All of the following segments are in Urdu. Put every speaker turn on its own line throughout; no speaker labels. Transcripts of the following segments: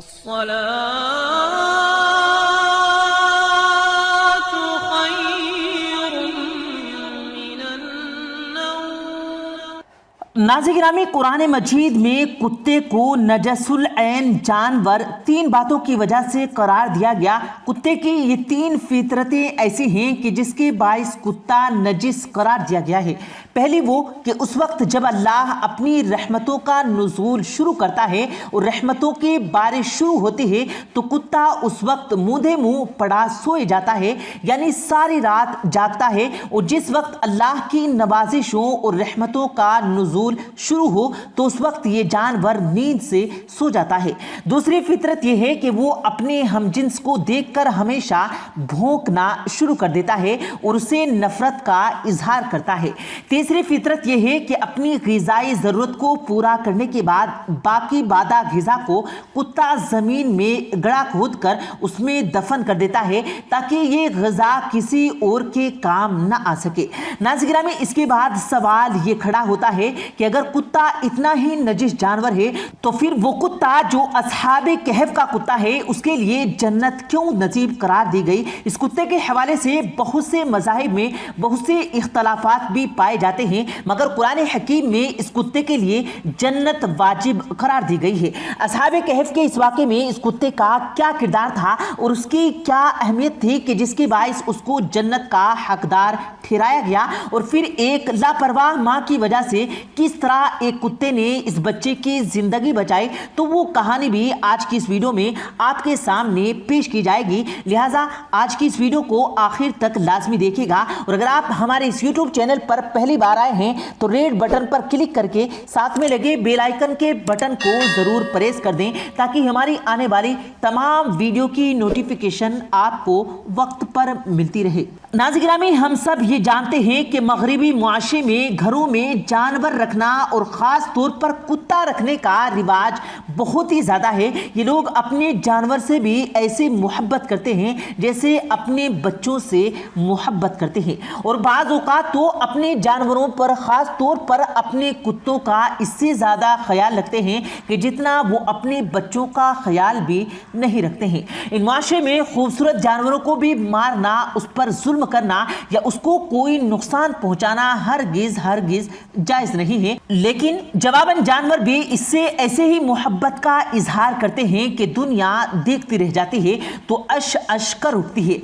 الصلاة خير من النوم۔
ناظرین گرامی، قرآن مجید میں کتے کو نجس العین جانور 3 باتوں کی وجہ سے قرار دیا گیا۔ کتے کی یہ 3 فطرتیں ایسی ہیں کہ جس کے باعث کتا نجس قرار دیا گیا ہے۔ پہلی وہ کہ اس وقت جب اللہ اپنی رحمتوں کا نزول شروع کرتا ہے اور رحمتوں کی بارش شروع ہوتی ہے تو کتا اس وقت مودے منہ پڑا سوئے جاتا ہے، یعنی ساری رات جاگتا ہے، اور جس وقت اللہ کی نوازشوں اور رحمتوں کا نزول شروع ہو تو اس وقت یہ جانور نیند سے سو جاتا ہے۔ دوسری فطرت یہ ہے کہ وہ اپنے ہم جنس کو دیکھ کر ہمیشہ بھونکنا شروع کر دیتا ہے اور اسے نفرت کا اظہار کرتا ہے۔ تیسری فطرت یہ ہے کہ اپنی غذائی ضرورت کو پورا کرنے کے بعد باقی بادہ غذا کو کتا زمین میں گڑا کھود کر اس میں دفن کر دیتا ہے تاکہ یہ غذا کسی اور کے کام نہ آ سکے۔ ناظرین گرامی، اس کے بعد سوال یہ کھڑا ہوتا ہے کہ اگر کتا اتنا ہی نجس جانور ہے تو پھر وہ کتا جو اصحاب کہف کا کتا ہے اس کے لیے جنت کیوں نصیب قرار دی گئی؟ اس کتے کے حوالے سے بہت سے مذاہب میں بہت سے اختلافات بھی پائے جاتے ہیں، مگر قرآن حکیم میں اس کتے کے لیے جنت واجب قرار دی گئی ہے۔ اصحاب کہف کے اس واقعے میں اس کتے کا کیا کردار تھا اور اس کی کیا اہمیت تھی کہ جس کے باعث اس کو جنت کا حقدار ٹھہرایا گیا، اور پھر ایک لاپرواہ ماں کی وجہ سے کس طرح ایک کتے نے اس بچے کی زندگی بچائی، تو وہ کہانی بھی آج کی اس ویڈیو میں آپ کے سامنے پیش کی جائے گی۔ لہٰذا آج کی اس ویڈیو کو آخر تک لازمی دیکھیے گا، اور اگر آپ ہمارے اس یوٹیوب چینل پر پہلی بار آئے ہیں تو ریڈ بٹن پر کلک کر کے ساتھ میں لگے بیل آئیکن کے بٹن کو ضرور پریس کر دیں تاکہ ہماری آنے والی تمام ویڈیو کی نوٹیفیکیشن آپ کو وقت پر ملتی رہے۔ ناظرین گرامی، ہم سب یہ جانتے ہیں کہ مغربی معاشرے میں گھروں میں جانور رکھنا اور خاص طور پر کتا رکھنے کا رواج بہت ہی زیادہ ہے۔ یہ لوگ اپنے جانور سے بھی ایسے محبت کرتے ہیں جیسے اپنے بچوں سے محبت کرتے ہیں، اور بعض اوقات تو اپنے جانوروں پر خاص طور پر اپنے کتوں کا اس سے زیادہ خیال رکھتے ہیں کہ جتنا وہ اپنے بچوں کا خیال بھی نہیں رکھتے ہیں۔ ان معاشرے میں خوبصورت جانوروں کو بھی مارنا، اس پر ظلم کرنا یا اس کو کوئی نقصان پہنچانا ہرگز جائز نہیں ہے، لیکن جواباً جانور بھی اس سے ایسے ہی محبت کا اظہار کرتے ہیں کہ دنیا دیکھتی رہ جاتی ہے تو اش کر اٹھتی ہے۔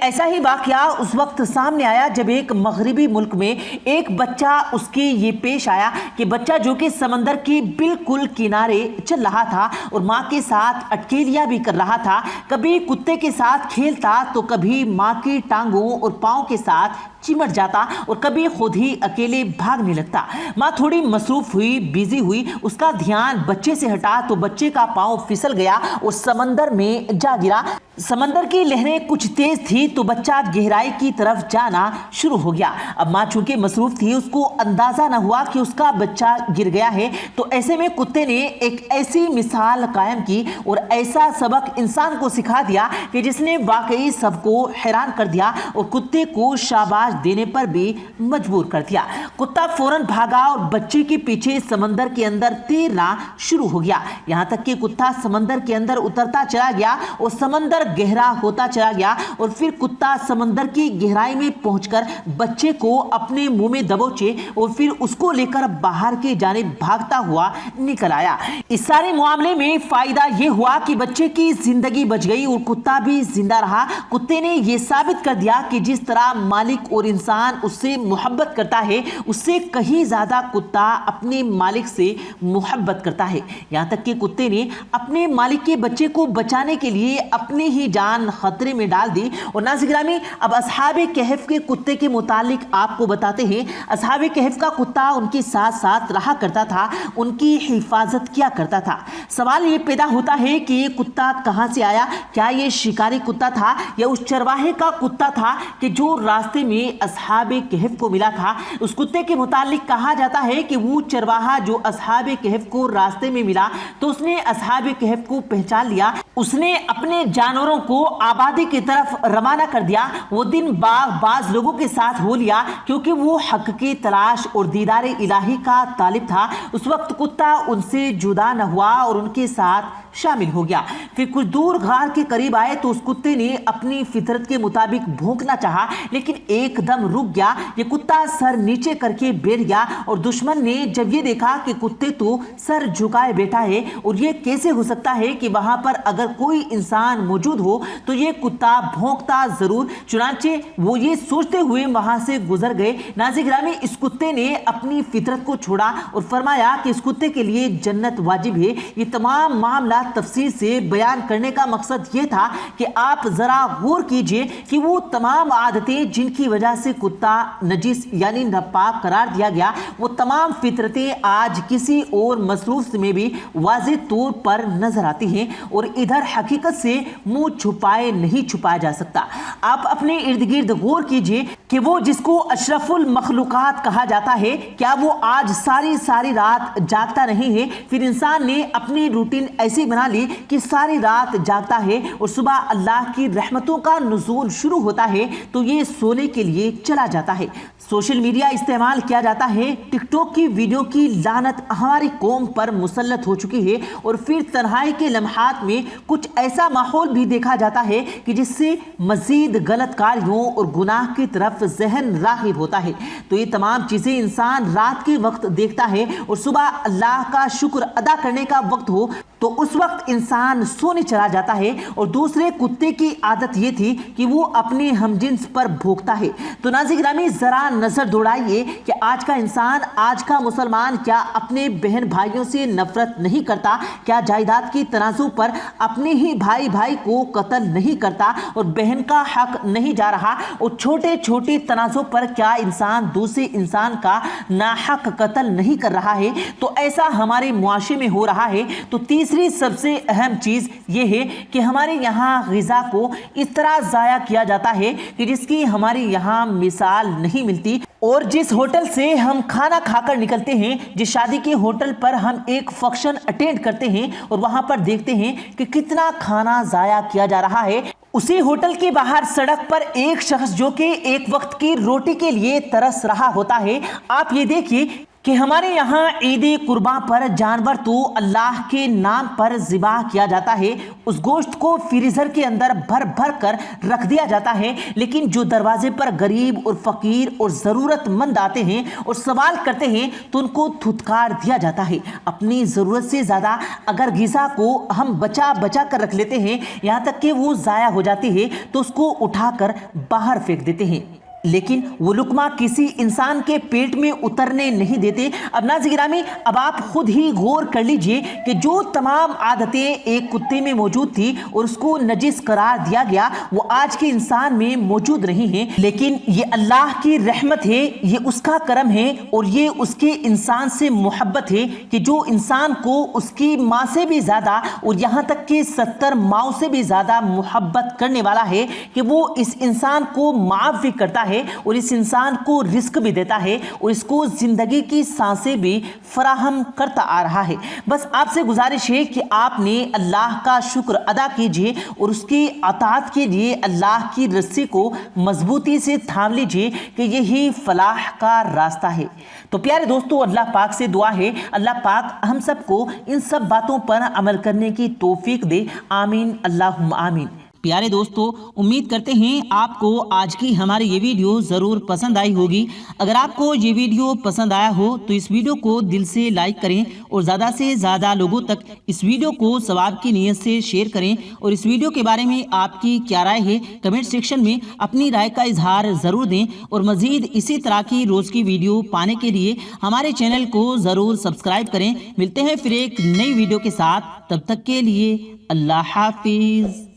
ایسا ہی واقعہ اس وقت سامنے آیا جب ایک مغربی ملک میں ایک بچہ اس کی یہ پیش آیا کہ بچہ جو کہ سمندر کے بالکل کنارے چل رہا تھا اور ماں کے ساتھ اٹکیلیاں بھی کر رہا تھا، کبھی کتے کے ساتھ کھیلتا تو کبھی ماں کی ٹانگوں اور پاؤں کے ساتھ چمٹ جاتا اور کبھی خود ہی اکیلے بھاگنے لگتا۔ ماں تھوڑی مصروف ہوئی، بیزی ہوئی، اس کا دھیان بچے سے ہٹا تو بچے کا پاؤں پھسل گیا اور سمندر میں جا گرا۔ سمندر کی لہریں کچھ تیز تھی تو بچہ گہرائی کی طرف جانا شروع ہو گیا۔ اب ماں چونکہ مصروف تھی، اس کو اندازہ نہ ہوا کہ اس کا بچہ گر گیا ہے، تو ایسے میں کتے نے ایک ایسی مثال قائم کی اور ایسا سبق انسان کو سکھا دیا کہ جس نے واقعی سب کو حیران کر دیا اور کتے کو شاباش دینے پر بھی مجبور کر دیا۔ کتا فوراً بھاگا اور بچے کے پیچھے سمندر کے اندر تیرنا شروع ہو گیا، یہاں تک کہ کتا سمندر کے اندر اترتا چلا گیا اور سمندر گہرا ہوتا چلا گیا، اور پھر کتا سمندر کی گہرائی میں پہنچ کر بچے کو اپنے منہ میں دبوچے اور پھر اس کو لے کر باہر کی جانب بھاگتا ہوا نکل آیا۔ اس سارے معاملے میں فائدہ یہ ہوا کہ بچے کی زندگی بچ گئی اور کتا بھی زندہ رہا۔ کتے نے یہ ثابت کر دیا کہ جس طرح مالک اور انسان اس سے محبت کرتا ہے، اس سے کہیں زیادہ کتا اپنے مالک سے محبت کرتا ہے، یہاں تک کہ کتے نے اپنے مالک کے بچے کو بچانے کے لیے اپنی ہی جان خطرے میں ڈال دی۔ اور ناظرین گرامی، اب اصحاب کہف کے کتے کے متعلق آپ کو بتاتے ہیں۔ اصحاب کہف کا کتا ان کے ساتھ ساتھ رہا کرتا تھا، ان کی حفاظت کیا کرتا تھا۔ سوال یہ پیدا ہوتا ہے کہ یہ کتا کہاں سے آیا؟ کیا یہ شکاری کتا تھا یا اس چرواہے کا کتا تھا کہ جو راستے میں اصحاب کہف کو ملا تھا؟ اس کتے کے متعلق کہا جاتا ہے کہ وہ چرواہا جو اصحاب کہف کو راستے میں ملا تو اس نے اصحاب کہف کو پہچان لیا، اس نے اپنے جانوروں کو آبادی کی طرف روانہ کر دیا۔ وہ دن بعض لوگوں کے ساتھ ہو لیا کیونکہ وہ حق کی تلاش اور دیدار الہی کا طالب تھا۔ اس وقت کتا ان سے جدا نہ ہوا اور ان کے ساتھ شامل ہو گیا۔ پھر کچھ دور غار کے قریب آئے تو اس کتے نے اپنی فطرت کے مطابق بھونکنا چاہا، لیکن ایک دم رک گیا۔ یہ کتا سر نیچے کر کے بیٹھ گیا اور دشمن نے جب یہ دیکھا کہ کتے تو سر جھکائے بیٹھا ہے اور یہ کیسے ہو سکتا ہے کہ وہاں پر اگر کوئی انسان موجود ہو تو یہ کتا بھونکتا ضرور، چنانچہ وہ یہ سوچتے ہوئے وہاں سے گزر گئے۔ ناظرین گرامی، اس کتے نے اپنی فطرت کو چھوڑا اور فرمایا کہ اس کتے کے لیے جنت واجب ہے۔ یہ تمام معاملہ تفصیل سے بیان کرنے کا مقصد یہ تھا کہ آپ ذرا غور کیجئے کہ وہ تمام عادتیں جن کی وجہ سے کتا نجس یعنی ناپاک قرار دیا گیا، وہ تمام فطرتیں آج کسی اور مصروف میں بھی واضح طور پر نظر آتی ہیں اور ادھر حقیقت سے منہ چھپائے نہیں چھپایا جا سکتا۔ آپ اپنے ارد گرد غور کیجئے کہ وہ جس کو اشرف المخلوقات کہا جاتا ہے، کیا وہ آج ساری رات جاگتا نہیں ہے؟ پھر انسان نے اپنی روٹین ایسی بنا لی کہ ساری رات جاگتا ہے اور صبح اللہ کی رحمتوں کا نزول شروع ہوتا ہے تو یہ سونے کے لیے چلا جاتا ہے۔ سوشل میڈیا استعمال کیا جاتا ہے، ٹک ٹاک کی ویڈیو کی لعنت ہماری قوم پر مسلط ہو چکی ہے اور پھر تنہائی کے لمحات میں کچھ ایسا ماحول بھی دیکھا جاتا ہے کہ جس سے مزید غلط کاریوں اور گناہ کی طرف ذہن راغب ہوتا ہے۔ تو یہ تمام چیزیں انسان رات کے وقت دیکھتا ہے اور صبح اللہ کا شکر ادا کرنے کا وقت ہو تو اس وقت انسان سونے چلا جاتا ہے۔ اور دوسرے کتے کی عادت یہ تھی کہ وہ اپنے ہم جنس پر بھونکتا ہے۔ تو ناظرین گرامی، ذرا نظر دوڑائیے کہ آج کا انسان، آج کا مسلمان کیا اپنے بہن بھائیوں سے نفرت نہیں کرتا؟ کیا جائیداد کی تنازع پر اپنے ہی بھائی کو قتل نہیں کرتا اور بہن کا حق نہیں جا رہا؟ اور چھوٹے تنازع پر کیا انسان دوسرے انسان کا ناحق قتل نہیں کر رہا ہے؟ تو ایسا ہمارے معاشرے میں ہو رہا ہے۔ تو تیسری سب سے اہم چیز یہ ہے کہ ہمارے یہاں غذا کو اس طرح ضائع کیا جاتا ہے کہ جس کی ہمارے یہاں مثال نہیں ملتی۔ اور جس ہوٹل سے ہم کھانا کھا کر نکلتے ہیں، جس شادی کے ہوٹل پر ہم ایک فنکشن اٹینڈ کرتے ہیں اور وہاں پر دیکھتے ہیں کہ کتنا کھانا ضائع کیا جا رہا ہے، اسی ہوٹل کے باہر سڑک پر ایک شخص جو کہ ایک وقت کی روٹی کے لیے ترس رہا ہوتا ہے۔ آپ یہ دیکھیے کہ ہمارے یہاں عید قرباں پر جانور تو اللہ کے نام پر ذبح کیا جاتا ہے، اس گوشت کو فریزر کے اندر بھر کر رکھ دیا جاتا ہے، لیکن جو دروازے پر غریب اور فقیر اور ضرورت مند آتے ہیں اور سوال کرتے ہیں تو ان کو دھتکار دیا جاتا ہے۔ اپنی ضرورت سے زیادہ اگر غذا کو ہم بچا کر رکھ لیتے ہیں، یہاں تک کہ وہ ضائع ہو جاتی ہے تو اس کو اٹھا کر باہر پھینک دیتے ہیں، لیکن وہ لقمہ کسی انسان کے پیٹ میں اترنے نہیں دیتے۔ اب ناظرین گرامی، اب آپ خود ہی غور کر لیجئے کہ جو تمام عادتیں ایک کتے میں موجود تھی اور اس کو نجس قرار دیا گیا، وہ آج کے انسان میں موجود نہیں ہیں، لیکن یہ اللہ کی رحمت ہے، یہ اس کا کرم ہے اور یہ اس کے انسان سے محبت ہے کہ جو انسان کو اس کی ماں سے بھی زیادہ اور یہاں تک کہ 70 ماؤں سے بھی زیادہ محبت کرنے والا ہے کہ وہ اس انسان کو معاف بھی کرتا ہے اور اس انسان کو رزق بھی دیتا ہے اور اس کو زندگی کی سانسیں بھی فراہم کرتا آ رہا ہے۔ بس آپ سے گزارش ہے کہ آپ نے اللہ کا شکر ادا کیجئے اور اس کی اطاعت کے لیے اللہ کی رسی کو مضبوطی سے تھام لیجئے کہ یہی فلاح کا راستہ ہے۔ تو پیارے دوستو، اللہ پاک سے دعا ہے اللہ پاک ہم سب کو ان سب باتوں پر عمل کرنے کی توفیق دے، آمین اللہم آمین۔ پیارے دوستو، امید کرتے ہیں آپ کو آج کی ہماری یہ ویڈیو ضرور پسند آئی ہوگی۔ اگر آپ کو یہ ویڈیو پسند آیا ہو تو اس ویڈیو کو دل سے لائک کریں اور زیادہ سے زیادہ لوگوں تک اس ویڈیو کو ثواب کی نیت سے شیئر کریں، اور اس ویڈیو کے بارے میں آپ کی کیا رائے ہے کمنٹ سیکشن میں اپنی رائے کا اظہار ضرور دیں، اور مزید اسی طرح کی روز کی ویڈیو پانے کے لیے ہمارے چینل کو ضرور سبسکرائب کریں۔ ملتے ہیں پھر ایک نئی ویڈیو کے ساتھ، تب تک کے لیے اللہ حافظ۔